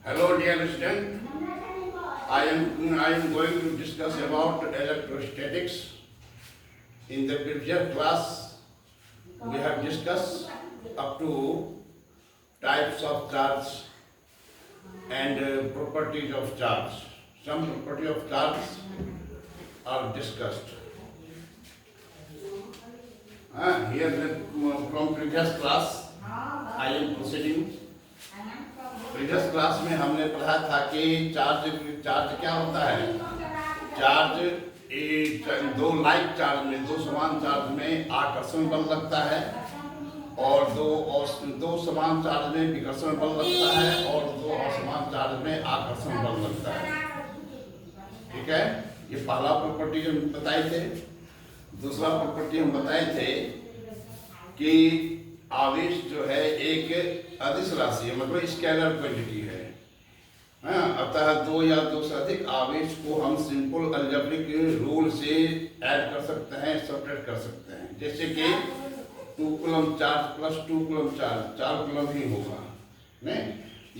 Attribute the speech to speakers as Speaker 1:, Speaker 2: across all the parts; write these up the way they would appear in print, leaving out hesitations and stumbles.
Speaker 1: Hello dear student, I am going to discuss about electrostatics. In the previous class, we have discussed up to types of charge and properties of charge. Some property of charge are discussed. Here from previous class, I am proceeding. Previous class में हमने पढ़ा था कि charge क्या होता है। Charge दो like charge में, दो समान चार्ज में आकर्षण बल लगता है और दो समान चार्ज में विकर्षण बल लगता है और दो असमान चार्ज में आकर्षण बल लगता है। ठीक है, ये पहला प्रॉपर्टी हम बताए थे। दूसरा प्रॉपर्टी हम बताए थे कि आवेश जो है एक अदिश राशि है, मतलब स्केलर क्वांटिटी है। अतः दो या दो से अधिक आवेश को हम सिंपल अलजेब्रिक रूल से ऐड कर सकते हैं, सब्ट्रैक्ट कर सकते हैं। जैसे कि 2 coulomb charge plus 2 coulomb charge 4 coulomb ही होगा, नहीं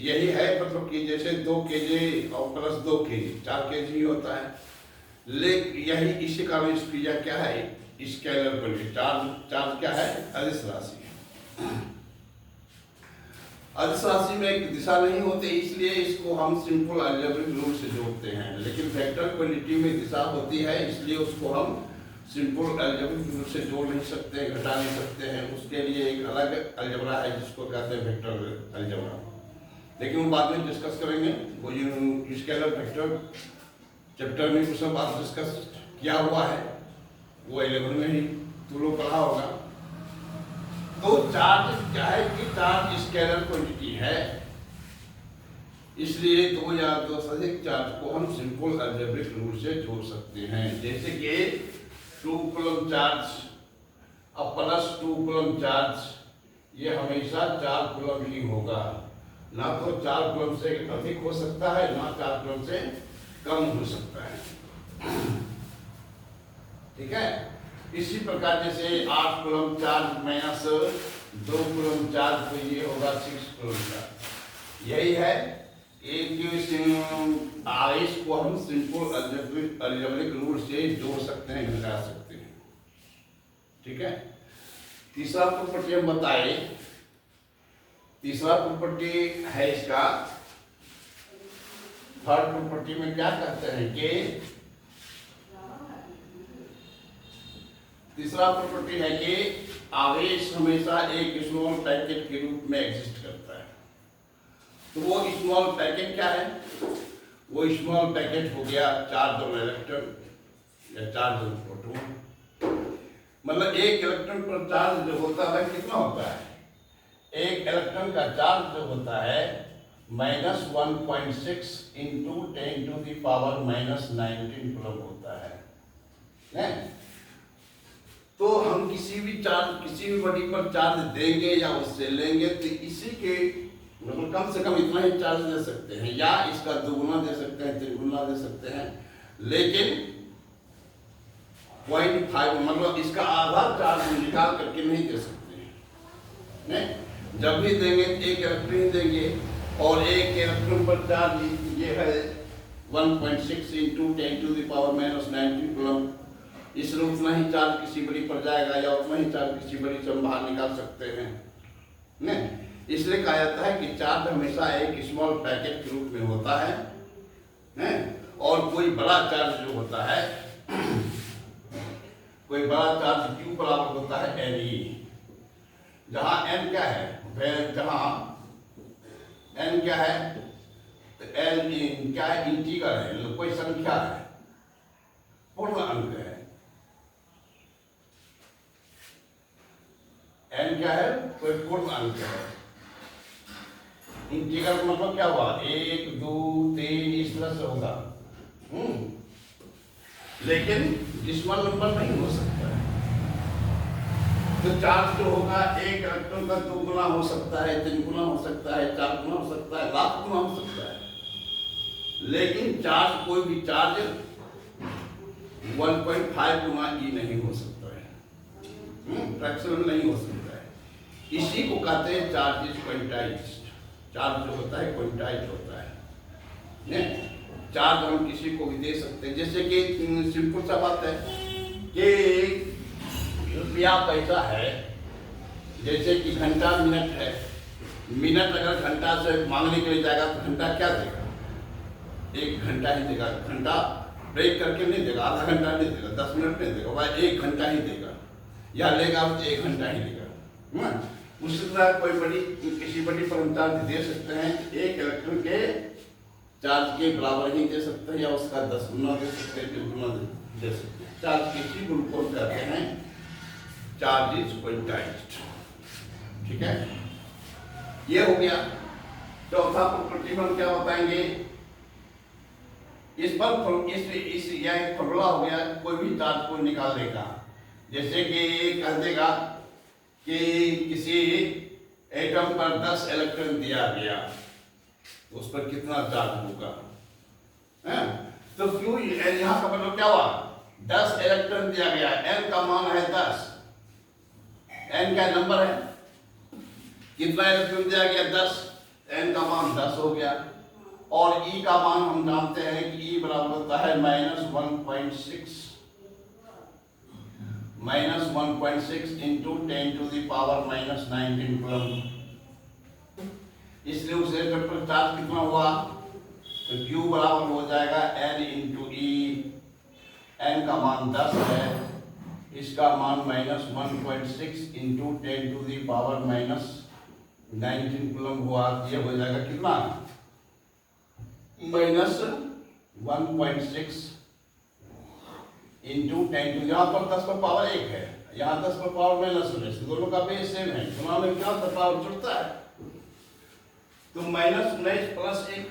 Speaker 1: यही है। मतलब कि जैसे 2 kg और प्लस 2 kg 4 kg ही होता है। लेकिन यही इसी का क्रिया क्या है, स्केलर क्वांटिटी। चार्ज क्या है, अदिश राशि। अदिश राशि में एक दिशा नहीं होती, इसलिए इसको हम सिंपल अलजेब्रिक रूल से जोड़ते हैं। लेकिन वेक्टर क्वांटिटी में दिशा होती है, इसलिए उसको हम सिंपल अलजेब्रिक रूल से जोड़ नहीं सकते हैं, घटा नहीं सकते हैं। उसके लिए एक अलग अलजेब्रा है जिसको कहते हैं वेक्टर अलजेब्रा। लेकिन वो बाद में डिस्कस करेंगे। वो जो स्केलर वेक्टर चैप्टर में कुछ बात डिस्कस किया हुआ है, वो 11 में ही तुम लोग पढ़ा होगा। तो चार्ज क्या है कि चार्ज स्केलर क्वांटिटी है, इसलिए दो या दो से अधिक चार्ज को हम सिंपल अलजेब्रिक रूल से जोड़ सकते हैं। जैसे कि 2 कूलम चार्ज और प्लस 2 कूलम चार्ज, ये हमेशा 4 कूलम ही होगा। ना तो 4 कूलम से अधिक हो सकता है, ना 4 कूलम से कम हो सकता है। ठीक है, इसी प्रकार जैसे 8 coulomb charge minus 2 coulomb charge, तो ये होगा 6 कूलम चार्ज। यही है एक आवेश को हम सिंपल अलजेब्रिक रूल से जोड़ सकते हैं, घटा सकते हैं। ठीक है, तीसरा प्रॉपर्टी हम बताए। तीसरा प्रॉपर्टी है इसका, थर्ड प्रॉपर्टी में क्या कहते हैं कि तीसरा प्रॉपर्टी है कि आवेश हमेशा एक स्मॉल पैकेट के रूप में एग्जिस्ट करता है। तो वो स्मॉल पैकेट क्या है, वो स्मॉल पैकेट हो गया चार्ज और इलेक्ट्रॉन या चार्ज और प्रोटॉन। मतलब एक इलेक्ट्रॉन पर चार्ज जो होता है कितना होता है, एक इलेक्ट्रॉन का चार्ज जो होता है -1.6 इंटू 10⁻⁻19 कूलम होता है। नहीं? तो हम किसी भी बॉडी पर चार्ज देंगे या उससे लेंगे तो इसी के मतलब कम से कम इतना ही चार्ज दे सकते हैं, या इसका 2 गुना दे सकते हैं, 3 गुना दे सकते हैं। लेकिन 0.5 मतलब इसका आधा चार्ज निकाल करके नहीं दे सकते हैं। नहीं, जब भी देंगे एक इलेक्ट्रॉन देंगे और एक इलेक्ट्रॉन पर चार्ज ये है 1.6 इंटू 10⁻⁻19 कूलम, इसलिए उतना ही चार्ज किसी बड़ी पर जाएगा या उतना ही चार्ज किसी बड़ी से हम बाहर निकाल सकते हैं। नहीं, इसलिए कहा जाता है कि चार्ज हमेशा एक स्मॉल पैकेट के रूप में होता है। नहीं? और कोई बड़ा चार्ज जो होता है, कोई बड़ा चार्ज Q बराबर होता है Ne, जहां N क्या है, जहां N क्या है तो L क्या है, इंटीगर है, कोई संख्या है, पूर्ण अंक है। N क्या है, कोई पूर्ण अंक है। इंटीग्रल मतलब क्या हुआ, 1 2 3 इस तरह से होगा। लेकिन डिसिमल नंबर नहीं हो सकता है। तो चार्ज जो होगा एक इलेक्ट्रॉन का 2 गुना हो सकता है, 3 गुना हो सकता है, 4 गुना हो सकता है, लाख गुना हो सकता है। लेकिन चार्ज, कोई भी चार्ज 1.5 गुना ही नहीं हो सकता है, फ्रैक्शन नहीं हो सकता है। इसी को कहते हैं चार्ज इज क्वांटाइज्ड। चार्ज जो होता है क्वांटाइज्ड होता है। चार्ज हम किसी को भी दे सकते हैं। जैसे कि सिंपल सा बात है कि रुपया पैसा है, जैसे कि घंटा मिनट है, मिनट अगर घंटा से मांगने के लिए जाएगा तो घंटा क्या देगा? 1 घंटा ही देगा। घंटा ब्रेक करके नहीं देगा, आधा घंटा नहीं देगा, 10 मिनट नहीं देगा, वह 1 घंटा ही देगा, या लेगा तो 1 घंटा ही देगा। उसी तरह कोई बड़ी किसी बड़ी पर चार्ज दे सकते हैं, 1 इलेक्ट्रॉन के चार्ज के बराबर ही दे सकते हैं, या उसका 10 गुना दे सकते हैं, 20 गुना दे सकते हैं। चार्ज किसी गुण को कहते हैं चार्ज इज क्वांटाइज्ड। ठीक है, ये हो गया। चौथा प्रॉपर्टी हम क्या बताएंगे? इस पर इस या एक फॉर्मूला हो गया कोई भी चार्ज को निकालने का। जैसे कि कह देगा कि किसी एटम पर 10 इलेक्ट्रॉन दिया गया, तो उस पर कितना चार्ज होगा? तो क्यों यहाँ का मतलब क्या हुआ? 10 इलेक्ट्रॉन दिया गया, n का मान है 10, n का नंबर है, कितना इलेक्ट्रॉन दिया गया? 10, n का मान 10 हो गया। और E का मान हम जानते हैं कि E बराबर होता है -1.6 इंटू 10⁻⁻19 कूलम। इसलिए उस इलेक्ट्रॉन पर चार्ज कितना हुआ? तो Q बराबर हो जाएगा N इंटू E। N का मान 10 है, इसका मान -1.6 इंटू 10⁻⁻19 कूलम हुआ। ये हो जाएगा कितना? -1.6 इंटू 10, यहाँ पर 10 पर पावर 1 है, यहाँ 10 पर पावर -19, दोनों का बेस सेम है, दोनों में क्या पावर जुड़ता है, तो -19 प्लस 1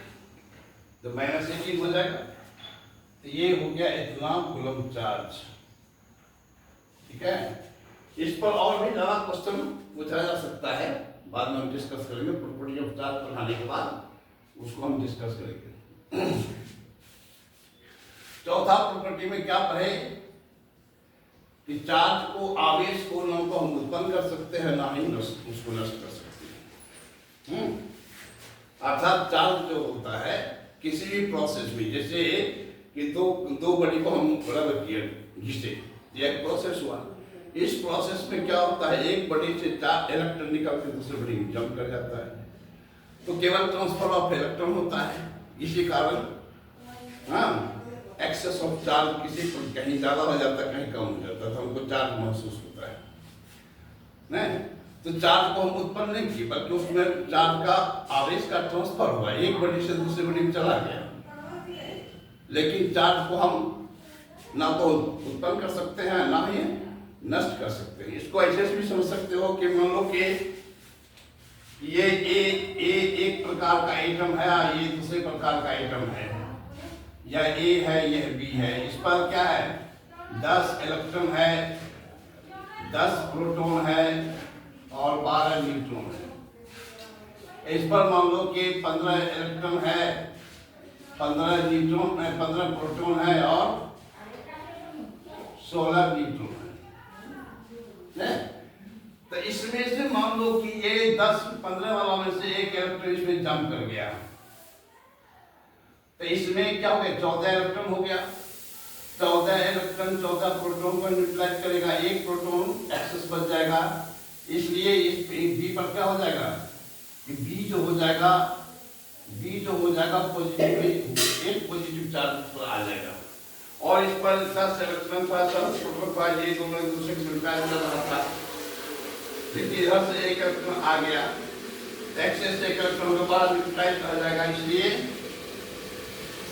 Speaker 1: तो -18 हो जाएगा। तो ये हो गया इतना कूलम चार्ज। ठीक है, इस पर और भी ज्यादा क्वेश्चन पूछा जा सकता है, बाद में हम डिस्कस करेंगे। प्रॉपर्टी ऑफ चार्ज पढ़ाने के बाद उसको हम डिस्कस करेंगे। चौथा प्रॉपर्टी में क्या पढ़े कि चार्ज को, आवेश को न तो हम उत्पन्न कर सकते हैं, ना ही उसको नष्ट कर सकते हैं। अर्थात चार्ज जो होता है किसी भी प्रोसेस में, जैसे कि दो बड़ी को हम बराबर किए घिसे, ये एक प्रोसेस हुआ। इस प्रोसेस में क्या होता है, एक बड़ी से 4 इलेक्ट्रॉन निकल के दूसरे बड़ी में जंप कर जाता है, तो केवल ट्रांसफर ऑफ इलेक्ट्रॉन होता है। इसी कारण एक्सेस ऑफ चार्ज किसी पर कहीं ज्यादा हो जाता है, कहीं कम हो जाता है, तो हमको चार्ज महसूस होता है नहीं। तो चार्ज को हम उत्पन्न नहीं किए, बल्कि उसमें चार्ज का आवेश का ट्रांसफर हुआ, एक बड़ी से दूसरे बड़ी में चला गया। लेकिन चार्ज को हम ना तो उत्पन्न कर सकते हैं, ना ही नष्ट कर सकते हैं। इसको ऐसे भी समझ सकते हो कि मान लो कि ये एक प्रकार का एटम है, ये दूसरे प्रकार का एटम है, या ए है, यह बी है। इस पर क्या है, 10 इलेक्ट्रॉन है, 10 प्रोटॉन है और 12 न्यूट्रॉन है। इस पर मान लो कि 15 इलेक्ट्रॉन है, 15 न्यूट्रॉन है, 15 प्रोटॉन है और 16 न्यूट्रॉन है। तो इसमें से मान लो कि ये 10-15 वाला में से एक इलेक्ट्रॉन इसमें जंप कर गया, तो इसमें क्या हो गया, 14 इलेक्ट्रॉन हो गया। 14 इलेक्ट्रॉन 14 प्रोटॉन को न्यूट्रलाइज करेगा, एक प्रोटॉन एक्सेस बच जाएगा। इसलिए इस बी पर क्या हो जाएगा, बी जो हो जाएगा पॉजिटिव, एक पॉजिटिव चार्ज पर आ जाएगा। और इस पर 10 इलेक्ट्रॉन था, 10 प्रोटॉन था, ये दोनों एक दूसरे को न्यूट्रलाइज कर रहा था। देखिए इधर से एक इलेक्ट्रॉन आ गया, एक्सेस से एक इलेक्ट्रॉन के बाद न्यूट्रलाइज आ जाएगा, इसलिए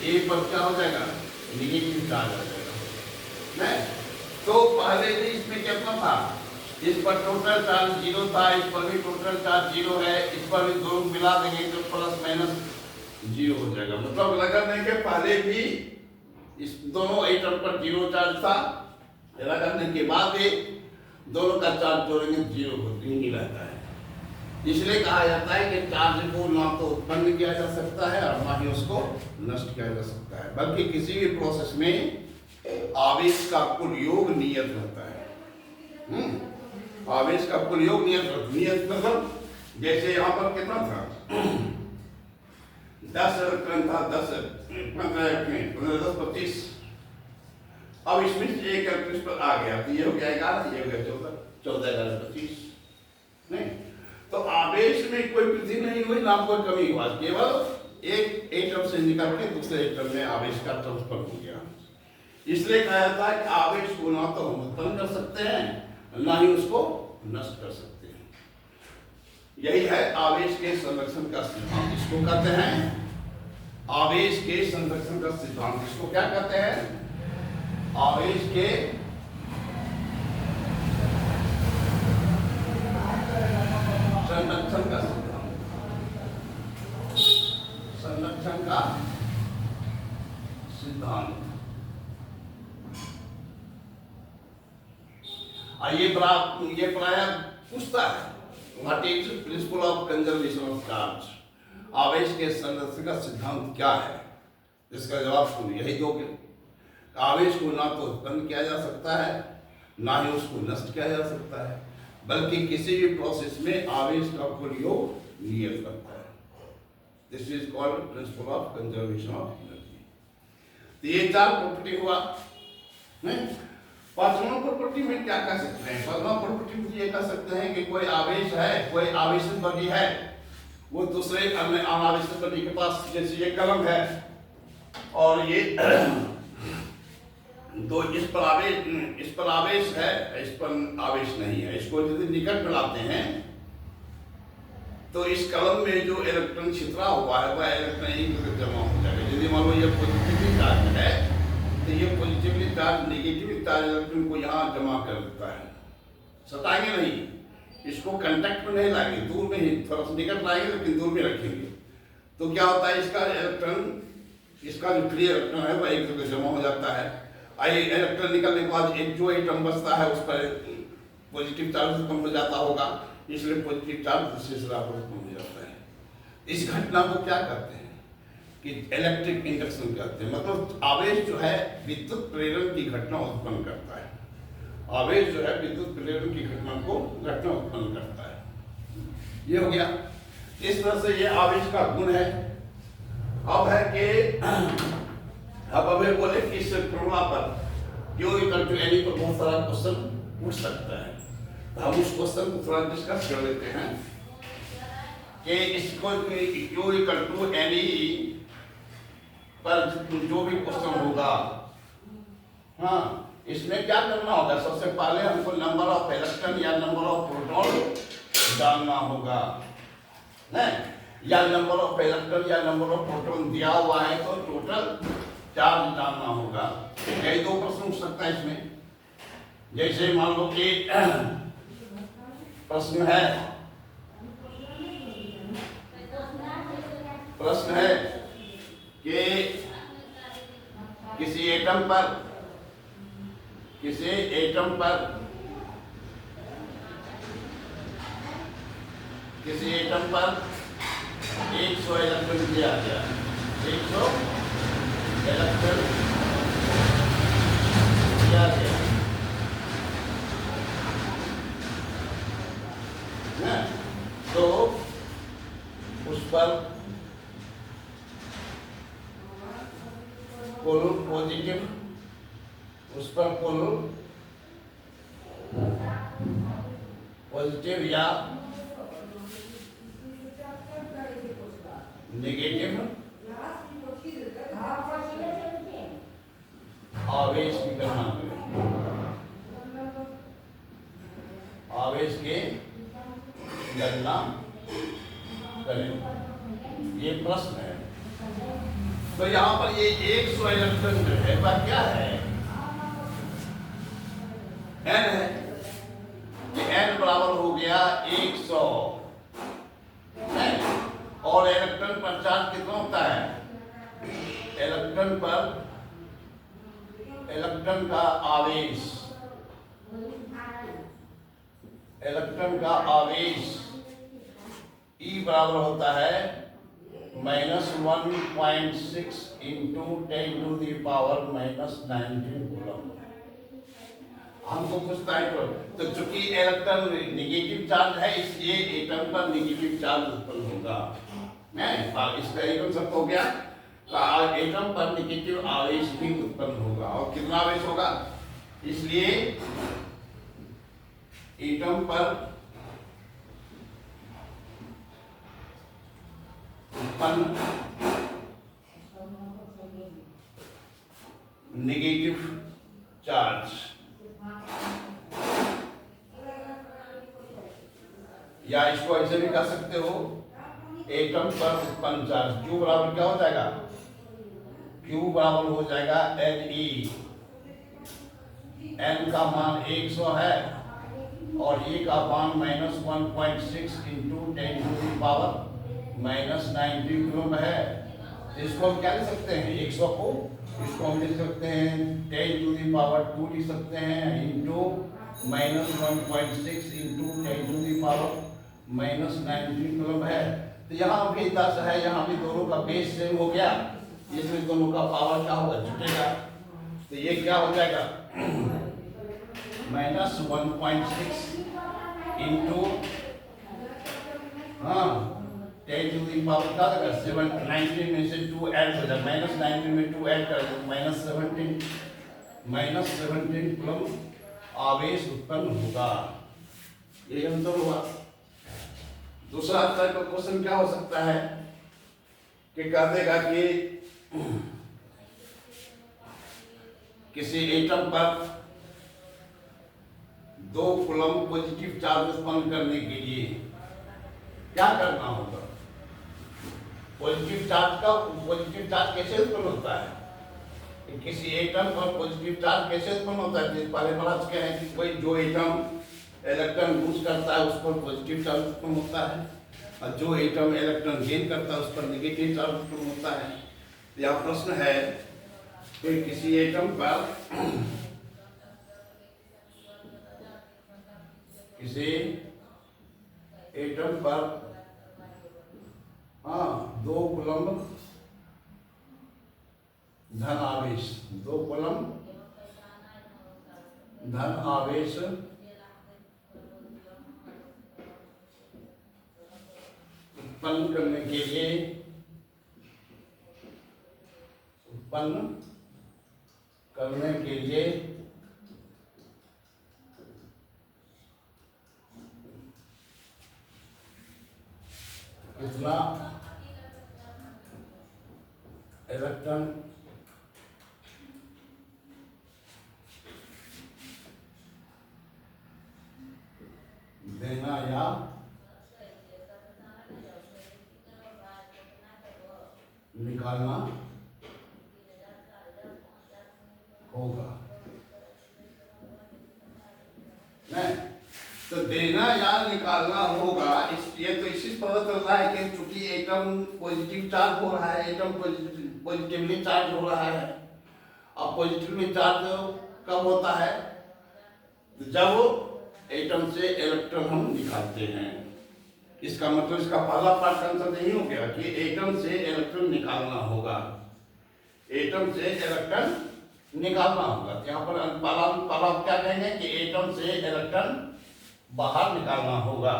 Speaker 1: ए पर क्या हो जाएगा, नेगेटिव चार्ज आ जाएगा नहीं। तो पहले से इसमें कितना था, इस पर टोटल चार्ज 0 था, इस पर भी टोटल चार्ज 0 है, इस पर भी दोनों मिला देंगे तो प्लस माइनस 0 हो जाएगा। मतलब लगाने के पहले भी इस दोनों एटम पर 0 चार्ज था, लगाने के बाद भी दोनों का चार्ज जोड़ेंगे 0 ही रहता है। इसलिए कहा जाता है कि चार्ज को ना तो उत्पन्न किया जा सकता है और ना ही उसको नष्ट किया जा सकता है, बल्कि किसी भी प्रोसेस में आवेश का कुल योग नियत रहता है। आवेश का कुल योग नियत मतलब जैसे यहाँ पर कितना था, 10 इलेक्ट्रॉन था, 10 10 25। अब इसमें से एक इलेक्ट्रॉन पर आ गया तो ये हो गया 11, ये हो गया 14, 14 11 25। नहीं तो आवेश में कोई वृद्धि नहीं हुई ना कोई कमी हुआ, केवल एक एटम से निकल के दूसरे एटम में आवेश का ट्रांसफर हो गया। इसलिए कहा जाता है कि आवेश को ना तो हम उत्पन्न कर सकते हैं ना ही उसको नष्ट कर सकते हैं। यही है आवेश के संरक्षण का सिद्धांत। इसको कहते हैं आवेश के संरक्षण का सिद्धांत। इसको क्या कहते हैं? आवेश के संरक्षण का सिद्धांत। संरक्षण का सिद्धांत। ये प्राय पूछता है what is principle of conservation of charge. आवेश के संरक्षण का सिद्धांत क्या है? इसका जवाब सुनिए, यही दोगे। आवेश को ना तो उत्पन्न किया जा सकता है ना ही उसको नष्ट किया जा सकता है, बल्कि किसी भी प्रोसेस में आवेश का प्रयोग नियत करता है। This is called principle of conservation of energy. तो ये 4 प्रॉपर्टी हुआ। नहीं, पांचवा प्रॉपर्टी में क्या कह सकते हैं? पांचवा प्रॉपर्टी में ये कह सकते हैं कि कोई आवेश है, कोई आवेशित बॉडी है, वो दूसरे अन्य अनावेशित बॉडी के पास, जैसे ये कलम है और ये तो इस पर आवेश है, इस पर आवेश नहीं है। इसको यदि निकट में लाते हैं तो इस कलम में जो इलेक्ट्रॉन छितरा हुआ है वह इलेक्ट्रॉन एक जगह जमा हो जाएगा। यदि मान लो ये पॉजिटिवली चार्ज है तो ये positively charge negatively charge electron को यहाँ जमा कर देता है। सताएंगे नहीं, इसको कांटेक्ट में नहीं लाएंगे, दूर में ही थोड़ा सा निकट लाएंगे लेकिन दूर में रखेंगे। तो क्या होता है, इसका इलेक्ट्रॉन, इसका जो फ्री इलेक्ट्रॉन है वह एक जगह जमा हो जाता है। इलेक्ट्रॉन निकलने के बाद एक जो एटम बचता है उस पर पॉजिटिव चार्ज कम हो जाता होगा, इसलिए पॉजिटिव चार्ज दूसरे सिरा पर कम हो जाता है। इस घटना को क्या कहते हैं कि इलेक्ट्रिक इंडक्शन कहते हैं। मतलब आवेश जो है विद्युत प्रेरण की घटना उत्पन्न करता है। आवेश जो है विद्युत प्रेरण की घटना उत्पन्न करता है। ये हो गया। इस तरह से ये आवेश का गुण है। अब है कि अब हमें बोले कि इस फॉर्मूला पर क्यों इक्वल टू एनी पर बहुत सारा क्वेश्चन पूछ सकता है, तो हम उस क्वेश्चन को थोड़ा डिस्कस कर लेते हैं कि इसको क्यों इक्वल टू एनी पर जो भी क्वेश्चन होगा, हाँ, इसमें क्या करना होगा? सबसे पहले हमको नंबर ऑफ इलेक्ट्रॉन या नंबर ऑफ प्रोटॉन जानना होगा, नहीं, या नंबर ऑफ इलेक्ट्रॉन या नंबर ऑफ प्रोटॉन दिया हुआ है तो टोटल चार्ज जानना होगा। यही 2 प्रश्न उठ सकता है इसमें। जैसे मान लो कि प्रश्न है कि किसी एटम पर 100 इलेक्ट्रॉन दिया गया, 100 इलेक्ट्रॉन दिया गया है, तो उस पर कोलून पॉजिटिव, उस पर कोलून पॉजिटिव या नेगेटिव आवेश की गणना करें। आवेश के गणना करें, ये प्रश्न है। तो यहाँ पर ये 100 इलेक्ट्रॉन जो है वह क्या है? n है। ये n बराबर हो गया 100 है। और इलेक्ट्रॉन पर चार्ज कितना होता है? इलेक्ट्रॉन का आवेश E बराबर होता है -1.6 इंटू 10⁻⁻⁹ कूलम। हमको पूछता है तो चूंकि इलेक्ट्रॉन नेगेटिव चार्ज है इसलिए एटम पर नेगेटिव चार्ज उत्पन्न होगा। नहीं, इसका एटम सब हो गया, तो एटम पर नेगेटिव आवेश भी उत्पन्न होगा। और कितना आवेश होगा? इसलिए एटम पर उत्पन्न नेगेटिव चार्ज या इसको ऐसे भी कह सकते हो, एटम पर उत्पन्न चार्ज Q बराबर क्या हो जाएगा? Q बराबर हो जाएगा Ne। N का मान 100 है और E का मान -1.6 into 10 to the power -19 coulomb है। इसको हम क्या लिख सकते हैं? 100 को इसको हम लिख सकते हैं 10 टू दी पावर 2 लिख सकते हैं into -1.6 into 10 to the power -19 coulomb है। तो यहाँ भी 10 है, यहाँ भी दोनों का बेस सेम हो गया, इसमें दोनों का पावर क्या होगा? जुटेगा। तो ये क्या हो जाएगा? -1.6 इंटू 10 टू दी पावर क्या होगा? 19 में से 2 ऐड हो जाएगा, -19 में 2 ऐड कर -17 कूलम आवेश उत्पन्न होगा। ये आंसर हुआ। दूसरा टाइप का क्वेश्चन क्या हो सकता है कि कह देगा कि किसी एटम पर 2 कूलम पॉजिटिव चार्ज उत्पन्न करने के लिए क्या करना होगा? पॉजिटिव चार्ज कैसे उत्पन्न होता है? किसी एटम पर पॉजिटिव चार्ज कैसे उत्पन्न होता है? पहले पढ़ा चुके हैं कि कोई जो एटम इलेक्ट्रॉन लूज करता है उस पर पॉजिटिव चार्ज उत्पन्न होता है, और जो एटम इलेक्ट्रॉन गेन करता है उस पर नेगेटिव चार्ज उत्पन्न होता है। यह प्रश्न है कि किसी एटम पर दो कूलम धन आवेश उत्पन्न करने के लिए कितना इलेक्ट्रॉन देना या निकालना होगा? नहीं, तो देना या निकालना होगा। ये तो इसी पता चल रहा है कि चूंकि एटम पॉजिटिव चार्ज हो रहा है, एटम पॉजिटिवली चार्ज हो रहा है। अब पॉजिटिवली चार्ज कब होता है? जब एटम से इलेक्ट्रॉन हम निकालते हैं। इसका मतलब इसका पहला पार्ट आंसर यही हो गया कि एटम से इलेक्ट्रॉन निकालना होगा। एटम से इलेक्ट्रॉन निकालना होगा। यहाँ पर पहला क्या कहेंगे कि एटम से इलेक्ट्रॉन बाहर निकालना होगा।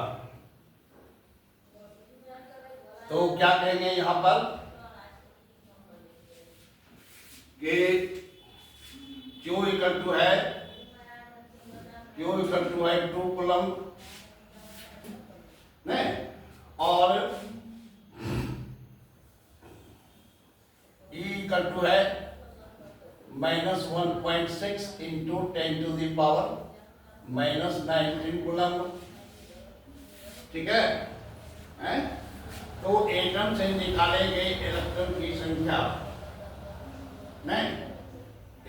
Speaker 1: तो क्या कहेंगे यहाँ पर कि Q इक्वल टू है 2 कूलम नहीं, और E इक्वल टू है -1.6 into 10 to the power -19 coulomb. ठीक है? तो एटम से निकाले गए इलेक्ट्रॉन की संख्या नहीं,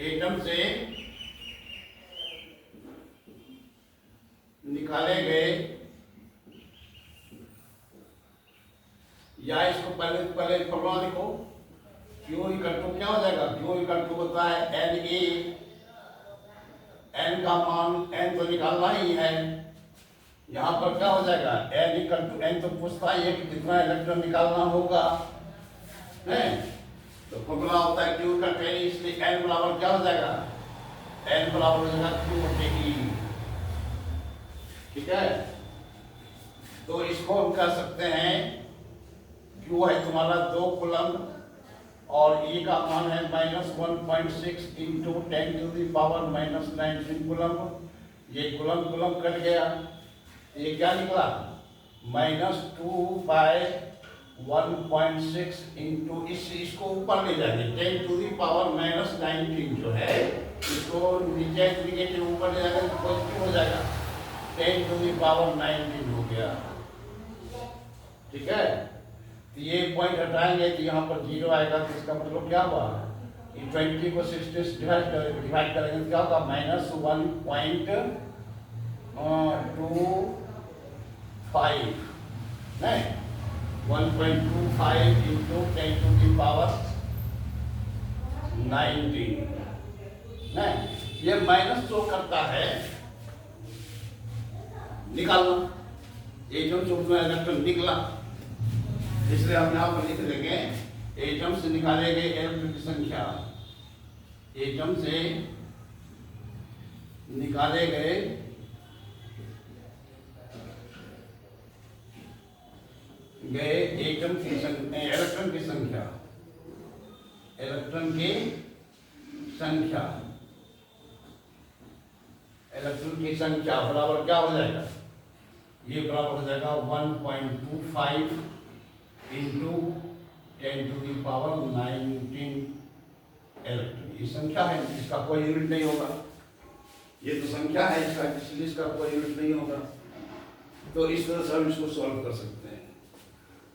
Speaker 1: एटम से निकाले गए, या इसको पहले फॉर्मूला लिखो। Q इक्वल टू क्या हो जाएगा? Q इक्वल टू होता है Na, n का मान n तो निकालना ही है। यहाँ पर क्या हो जाएगा? n इक्वल टू n तो पूछता ही है कि कितना इलेक्ट्रॉन निकालना होगा, नहीं? तो फॉर्मूला होता है Q का n, इसलिए n बराबर क्या हो जाएगा? n बराबर हो जाएगा Q बटे E। ठीक है? तो इसको हम कह सकते हैं क्यू है तुम्हारा 2 कूलम और ए का मान है -1.6 इंटू 10⁻⁻19 कूलम। ये कूलम कूलम कट गया, ये क्या निकला -2/1.6 इंटू इसको ऊपर ले जाएंगे 10⁻⁻19 जो है इसको नीचे नेगेटिव ऊपर ले जाएंगे तो पॉजिटिव हो जाएगा 10⁻19 हो गया। ठीक है, तो ये पॉइंट हटाएंगे तो यहाँ पर 0 आएगा, तो इसका मतलब क्या हुआ कि 20 को 60 से डिवाइड करेंगे तो क्या होगा -1.25 नहीं 1.25 इंटू 10⁻19 नहीं, ये माइनस शो करता है निकालना, ये जो इलेक्ट्रॉन निकला, इसलिए हम यहाँ पर लिख देंगे एटम से निकाले गए इलेक्ट्रॉन की संख्या, एटम से निकाले गए एटम की संख्या, इलेक्ट्रॉन की संख्या, इलेक्ट्रॉन की संख्या, इलेक्ट्रॉन की संख्या बराबर क्या हो जाएगा, ये बराबर हो जाएगा 1.25 इंटू 10⁻19 इलेक्ट्रॉन। ये संख्या है, इसका कोई यूनिट नहीं होगा, ये तो संख्या है इसका, इसलिए इसका कोई यूनिट नहीं होगा। तो इस तरह से हम इसको सॉल्व कर सकते हैं।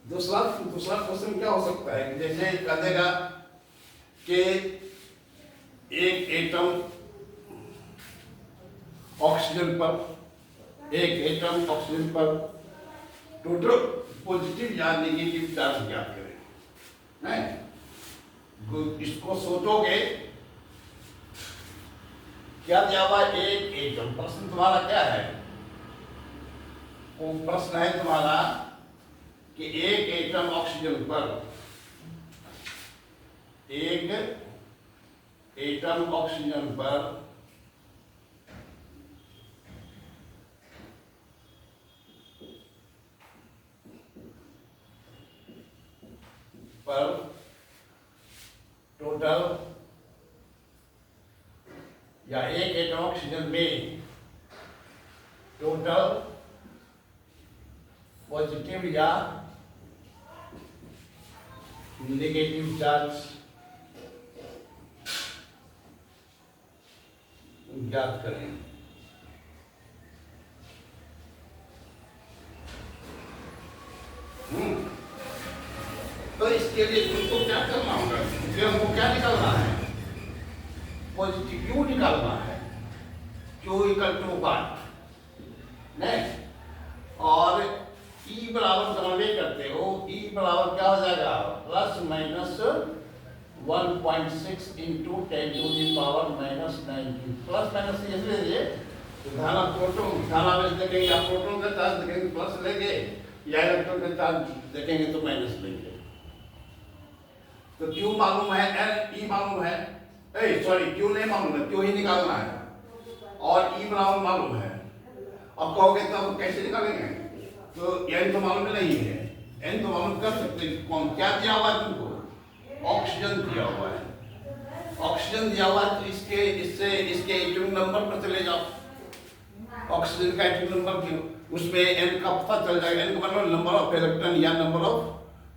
Speaker 1: दूसरा क्वेश्चन क्या हो सकता है, जैसे कह देगा कि एक एटम ऑक्सीजन पर टोटल पॉजिटिव या नेगेटिव चार्ज ज्ञात करें, नहीं? इसको सोचोगे क्या दिया हुआ एक एटम, प्रश्न तुम्हारा क्या है, वो प्रश्न है तुम्हारा कि एक एटम ऑक्सीजन पर, एक एटम ऑक्सीजन पर टोटल या एक एटम ऑक्सीजन में टोटल पॉजिटिव या नेगेटिव चार्ज ज्ञात करें। तो इसके लिए तुमको क्या करना होगा, फिर हमको क्या निकालना है, पॉजिटिव क्यू निकालना है, क्यू इक्वल टू 1 नहीं, और ई बराबर समझे करते हो, ई बराबर क्या हो जाएगा +/-1.6 इंटू 10⁻⁻19 प्लस माइनस इसलिए धारा प्रोटॉन, धारा में देखेंगे या प्रोटॉन का चार्ज देखेंगे प्लस लेंगे या इलेक्ट्रॉन का चार्ज देखेंगे तो माइनस लेंगे। तो क्यू मालूम है, एन ई मालूम है, सॉरी क्यू नहीं मालूम है, क्यू ही निकालना है, और ई बराबर मालूम है। अब कहोगे तब कैसे निकालेंगे, तो एन तो मालूम नहीं है, एन तो मालूम कर सकते हैं। कौन क्या दिया हुआ है तुमको, ऑक्सीजन दिया हुआ है, ऑक्सीजन दिया हुआ है, तो इसके एटॉमिक नंबर पर चले जाओ, ऑक्सीजन का एटॉमिक नंबर क्यों, उसमें एन का पता चल जाएगा, एन का मतलब नंबर ऑफ इलेक्ट्रॉन या नंबर ऑफ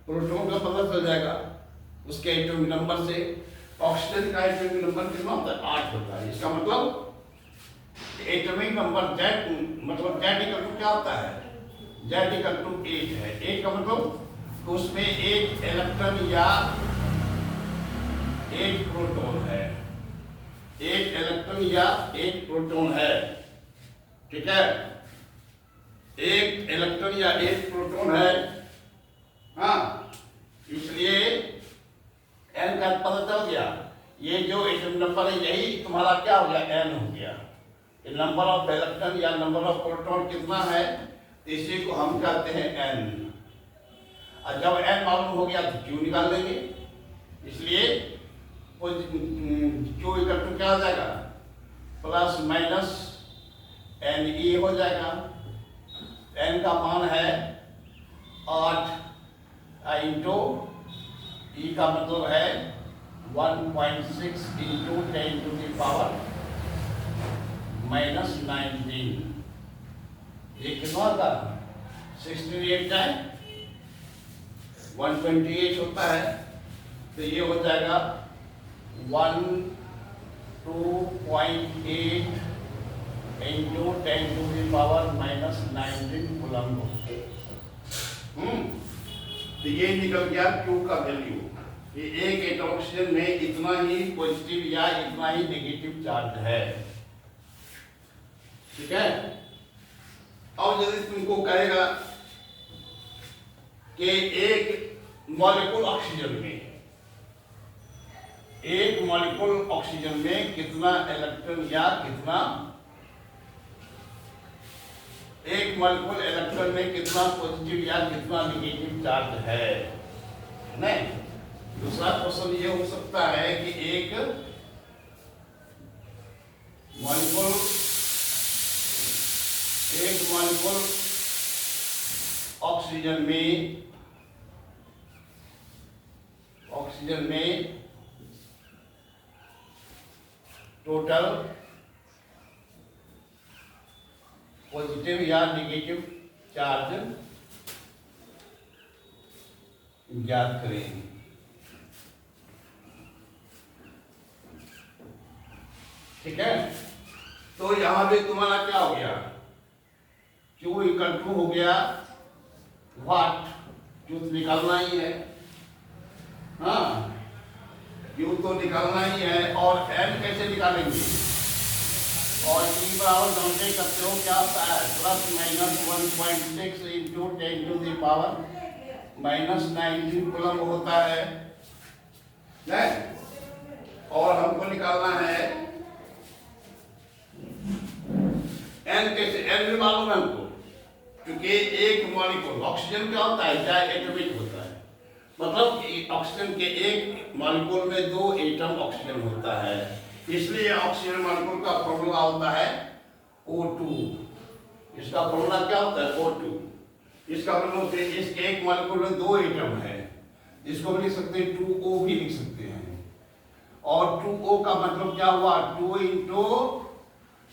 Speaker 1: प्रोटॉन का पता चल जाएगा उसके एटॉमिक नंबर से। ऑक्सीजन का एटॉमिक नंबर कितना होता है, 8 होता है। इसका मतलब एटॉमिक नंबर जेड, मतलब जेड इक्वल टू क्या होता है, जेड इक्वल टू 8 है। 8 का मतलब उसमें एक इलेक्ट्रॉन या एक प्रोटॉन है, एक इलेक्ट्रॉन या एक प्रोटॉन है, ठीक है, एक इलेक्ट्रॉन या एक प्रोटॉन है, हाँ, इसलिए एन का पता चल गया। ये जो एटॉमिक नंबर है यही तुम्हारा क्या हो गया, एन हो गया। नंबर ऑफ इलेक्ट्रॉन या नंबर ऑफ प्रोटॉन कितना है, इसी को हम कहते हैं एन। और जब एन मालूम हो गया तो क्यू निकाल देंगे, इसलिए क्यू इक्वल टू क्या हो जाएगा, +/-NE हो जाएगा। एन का मान है 8 इंटू है 1.6 इंटू 10 टू द पावर -19। ये कितना था? 68 है, 128 होता है, तो ये हो जाएगा 2.8 into 10 to the power -19 coulomb. तो ये निकल गया Q का वैल्यू। ये एक एटम ऑक्सीजन में इतना ही पॉजिटिव या इतना ही नेगेटिव चार्ज है। ठीक है। अब यदि तुमको कहेगा कि एक मॉलिक्यूल ऑक्सीजन में कितना इलेक्ट्रॉन या कितना एक मॉलिक्यूल इलेक्ट्रॉन में कितना पॉजिटिव या कितना नेगेटिव चार्ज है, नहीं। दूसरा क्वेश्चन ये हो सकता है कि एक मॉलिक्यूल ऑक्सीजन में टोटल पॉजिटिव या नेगेटिव चार्ज ज्ञात करें। ठीक है। तो यहां पे तुम्हारा क्या हो गया? Q इक्वल टू हो गया वाट, Q तो निकालना ही है, हाँ Q तो निकालना ही है। और N कैसे निकालेंगे? और E बराबर जानते करते हो क्या होता है? +-1.6 into 10 to the power -19 coulomb होता है, नहीं। और हमको निकालना है N कैसे? N भी मालूम है हमको, क्योंकि एक मॉलिक्यूल ऑक्सीजन क्या होता है? डायएटॉमिक होता है, मतलब ऑक्सीजन के एक मॉलिक्यूल में 2 एटम ऑक्सीजन होता है, इसलिए ऑक्सीजन मॉलिक्यूल का फॉर्मूला होता है O2। इसका फॉर्मूला क्या होता है? O2। इसका मतलब इसके एक मॉलिक्यूल में 2 एटम है, इसको भी लिख सकते हैं 2O भी लिख सकते हैं। और 2O का मतलब क्या हुआ? 2 इंटू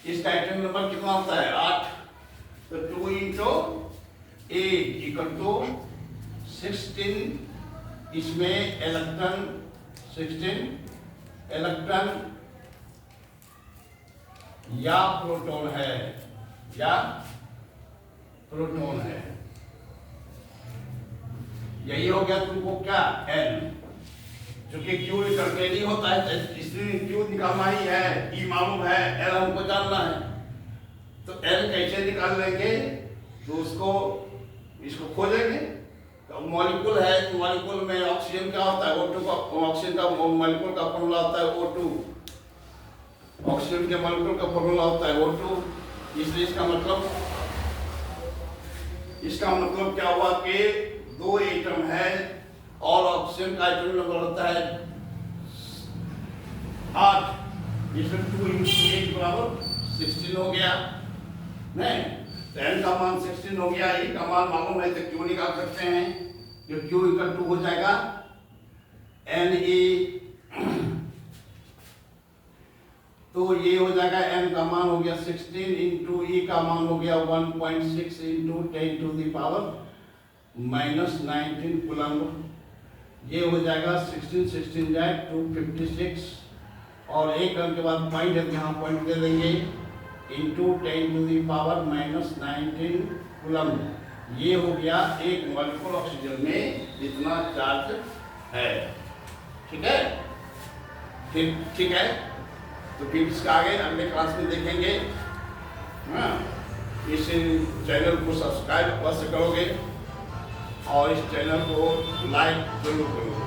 Speaker 1: इसका एटम नंबर कितना होता है? 8, तो 2 इंटू 8 इक्वल टू 16। इसमें इलेक्ट्रॉन 16 इलेक्ट्रॉन या प्रोटॉन है, यही हो गया तुमको क्या? N, जो कि Q करके नहीं होता है, इसलिए Q निकालना ही है, E मालूम है, L हमको जानना है। तो L कैसे निकाल लेंगे? तो इसको खोजेंगे। तो मॉलिक्यूल है, तो मॉलिक्यूल में ऑक्सीजन क्या होता है? O2 का, ऑक्सीजन का मॉलिक्यूल का फॉर्मूला होता है O2। ऑक्सीजन के मॉलिक्यूल का फॉर्मूला होता है O2। इसलिए इसका मतलब क्या हुआ कि 2 एटम है और ऑक्सीजन का एटम नंबर होता है 8। इसमें 2 इंटू 8 बराबर 16 हो गया, नहीं। तो N का मान 16 हो गया, E का मान मालूम है, तो Q निकाल सकते हैं। जो Q इक्वल टू हो जाएगा Ne, तो ये हो जाएगा N का मान हो गया 16 इंटू E का मान हो गया 1.6 into 10 to the power -19 coulomb. ये हो जाएगा 16 जाए 256, और एक अंक के बाद पॉइंट है, यहाँ पॉइंट दे देंगे, into 10 to the power -19 coulomb. ये हो गया एक मॉलिक्यूल ऑक्सीजन में इतना चार्ज है। ठीक है, ठीक है। तो फिर इसका आगे अगले क्लास में देखेंगे। हाँ, इस चैनल को सब्सक्राइब अवश्य करोगे और इस चैनल को लाइक जरूर करोगे।